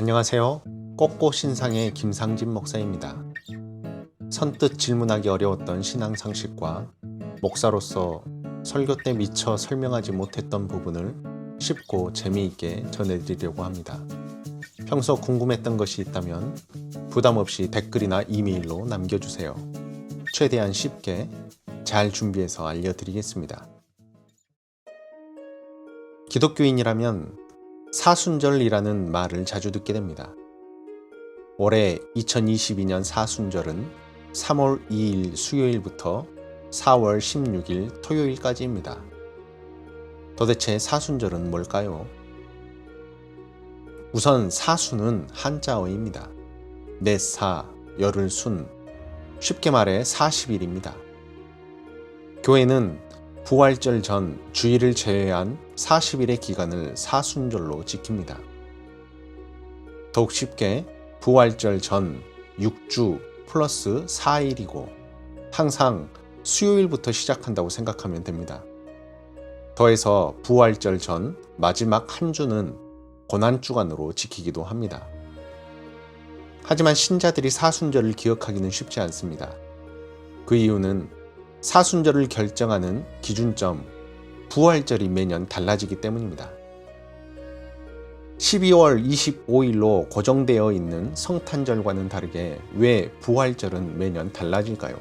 안녕하세요. 꽃꽃신상의 김상진 목사입니다. 선뜻 질문하기 어려웠던 신앙 상식과 목사로서 설교 때 미처 설명하지 못했던 부분을 쉽고 재미있게 전해드리려고 합니다. 평소 궁금했던 것이 있다면 부담 없이 댓글이나 이메일로 남겨주세요. 최대한 쉽게 잘 준비해서 알려드리겠습니다. 기독교인이라면 사순절이라는 말을 자주 듣게 됩니다. 올해 2022년 사순절은 3월 2일 수요일부터 4월 16일 토요일까지입니다. 도대체 사순절은 뭘까요? 우선 사순은 한자어입니다. 내사, 열흘 순, 쉽게 말해 40일입니다. 교회는 부활절 전 주일을 제외한 40일의 기간을 사순절로 지킵니다. 더욱 쉽게 부활절 전 6주 플러스 4일이고 항상 수요일부터 시작한다고 생각하면 됩니다. 더해서 부활절 전 마지막 한 주는 고난주간으로 지키기도 합니다. 하지만 신자들이 사순절을 기억하기는 쉽지 않습니다. 그 이유는 사순절을 결정하는 기준점, 부활절이 매년 달라지기 때문입니다. 12월 25일로 고정되어 있는 성탄절과는 다르게 왜 부활절은 매년 달라질까요?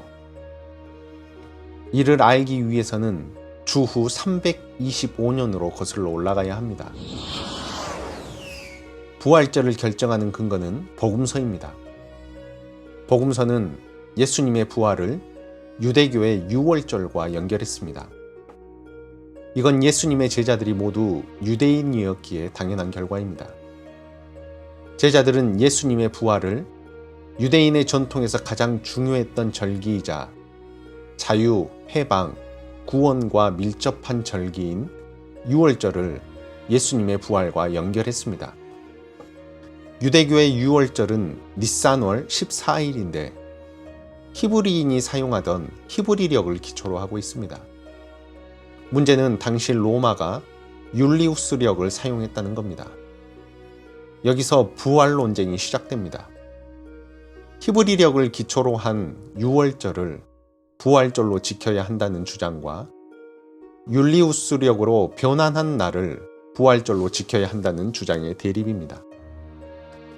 이를 알기 위해서는 주후 325년으로 거슬러 올라가야 합니다. 부활절을 결정하는 근거는 복음서입니다. 복음서는 예수님의 부활을 유대교의 유월절과 연결했습니다. 이건 예수님의 제자들이 모두 유대인이었기에 당연한 결과입니다. 제자들은 예수님의 부활을 유대인의 전통에서 가장 중요했던 절기이자 자유, 해방, 구원과 밀접한 절기인 유월절을 예수님의 부활과 연결했습니다. 유대교의 유월절은 니산월 14일인데 히브리인이 사용하던 히브리력을 기초로 하고 있습니다. 문제는 당시 로마가 율리우스력을 사용했다는 겁니다. 여기서 부활 논쟁이 시작됩니다. 히브리력을 기초로 한 유월절을 부활절로 지켜야 한다는 주장과 율리우스력으로 변환한 날을 부활절로 지켜야 한다는 주장의 대립입니다.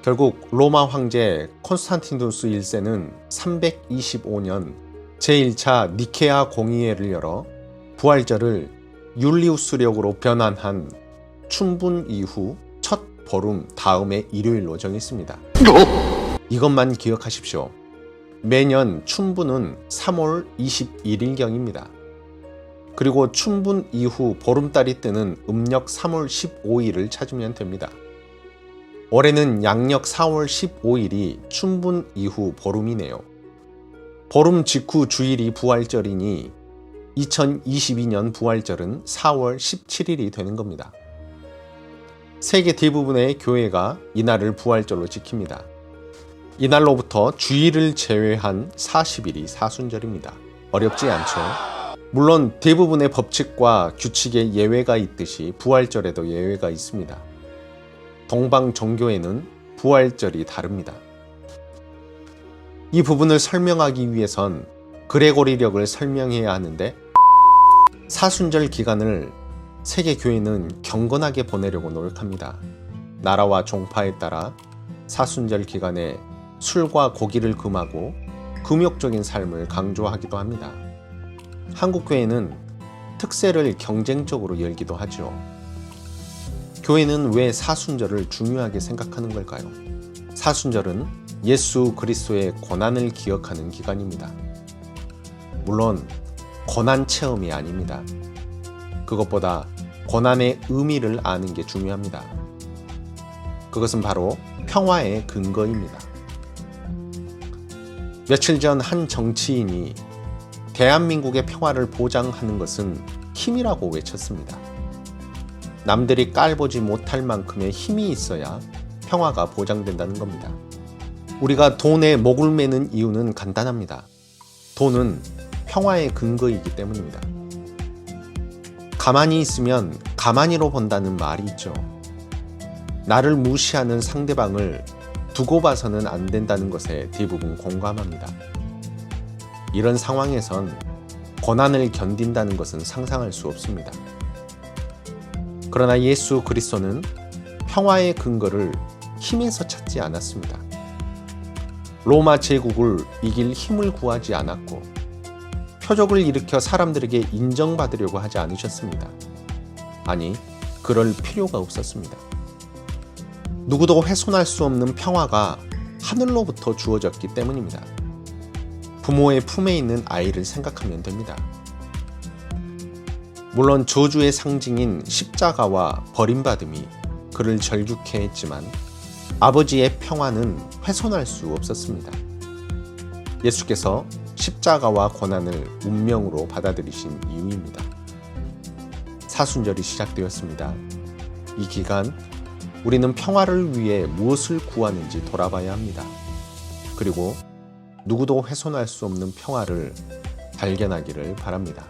결국 로마 황제 콘스탄티누스 1세는 325년 제1차 니케아 공의회를 열어 부활절을 율리우스력으로 변환한 춘분 이후 첫 보름 다음의 일요일로 정했습니다. 이것만 기억하십시오. 매년 춘분은 3월 21일경입니다. 그리고 춘분 이후 보름달이 뜨는 음력 3월 15일을 찾으면 됩니다. 올해는 양력 4월 15일이 춘분 이후 보름이네요. 보름 직후 주일이 부활절이니 2022년 부활절은 4월 17일이 되는 겁니다. 세계 대부분의 교회가 이날을 부활절로 지킵니다. 이날로부터 주일을 제외한 40일이 사순절입니다. 어렵지 않죠? 물론 대부분의 법칙과 규칙에 예외가 있듯이 부활절에도 예외가 있습니다. 동방 종교에는 부활절이 다릅니다. 이 부분을 설명하기 위해선 그레고리력을 설명해야 하는데 사순절 기간을 세계 교회는 경건하게 보내려고 노력합니다. 나라와 종파에 따라 사순절 기간에 술과 고기를 금하고 금욕적인 삶을 강조하기도 합니다. 한국 교회는 특세를 경쟁적으로 열기도 하죠. 교회는 왜 사순절을 중요하게 생각하는 걸까요? 사순절은 예수 그리스도의 고난을 기억하는 기간입니다. 물론 고난 체험이 아닙니다. 그것보다 고난의 의미를 아는 게 중요합니다. 그것은 바로 평화의 근거입니다. 며칠 전 한 정치인이 대한민국의 평화를 보장하는 것은 힘이라고 외쳤습니다. 남들이 깔보지 못할 만큼의 힘이 있어야 평화가 보장된다는 겁니다. 우리가 돈에 목을 매는 이유는 간단합니다. 돈은 평화의 근거이기 때문입니다. 가만히 있으면 가만히로 본다는 말이 있죠. 나를 무시하는 상대방을 두고 봐서는 안 된다는 것에 대부분 공감합니다. 이런 상황에선 고난을 견딘다는 것은 상상할 수 없습니다. 그러나 예수 그리스도는 평화의 근거를 힘에서 찾지 않았습니다. 로마 제국을 이길 힘을 구하지 않았고 표적을 일으켜 사람들에게 인정받으려고 하지 않으셨습니다. 아니, 그럴 필요가 없었습니다. 누구도 훼손할 수 없는 평화가 하늘로부터 주어졌기 때문입니다. 부모의 품에 있는 아이를 생각하면 됩니다. 물론 저주의 상징인 십자가와 버림받음이 그를 절규케 했지만 아버지의 평화는 훼손할 수 없었습니다. 예수께서 십자가와 고난을 운명으로 받아들이신 이유입니다. 사순절이 시작되었습니다. 이 기간 우리는 평화를 위해 무엇을 구하는지 돌아봐야 합니다. 그리고 누구도 훼손할 수 없는 평화를 발견하기를 바랍니다.